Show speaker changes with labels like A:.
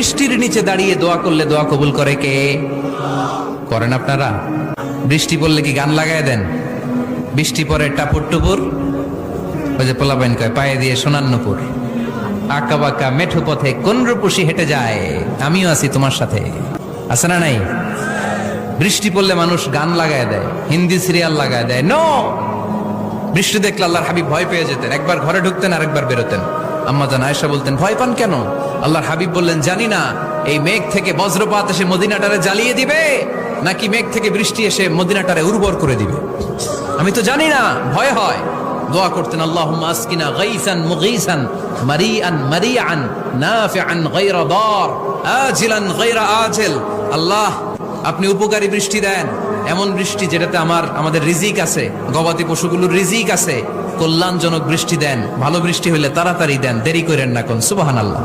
A: বৃষ্টির নিচে দাঁড়িয়ে দোয়া করলে দোয়া কবুল করে কে? করেন আপনারা? বৃষ্টি পড়লে কি গান লাগায় দেন? বৃষ্টি পরে টাপুর টুপুর, ওই যে পোলাপাইন কয় পায়ে দিয়ে সোনার নুপুর, আঁকা বাঁকা মেঠো পথে কোন রূপসী হেঁটে যায়, আমিও আছি তোমার সাথে, আছে না নাই? বৃষ্টি পড়লে মানুষ গান লাগায় দেয়, হিন্দি সিরিয়াল লাগায় দেয়। নো, বৃষ্টি দেখলে আল্লাহর হাবিব ভয় পেয়ে যেতেন, একবার ঘরে ঢুকতেন আর একবার বেরোতেন। আম্মা জান আয়েশা বলতেন, ভয় পান কেন? আল্লাহর হাবিব বললেন, জানি না এই মেঘ থেকে বজ্রপাত এসে মদিনাটারে জ্বালিয়ে দিবে নাকি মেঘ থেকে বৃষ্টি এসে মদিনাটারে উর্বর করে দিবে, আমি তো জানি না, ভয় হয়। দোয়া করতেন, আল্লাহুম্মা আসকিনা গাইসান মুগীসান মারিআন মারিআন নাফিআন গায়রা দার আজিলান গায়রা আজিল। আল্লাহ, আপনি উপকারী বৃষ্টি দেন, এমন বৃষ্টি যেটাতে আমাদের রিজিক আছে, গবাদি পশুগুলোর রিজিক আছে, কল্যাণজনক বৃষ্টি দেন, ভালো বৃষ্টি হইলে তাড়াতাড়ি দেন, দেরি করেন না কোন। সুবহানাল্লাহ।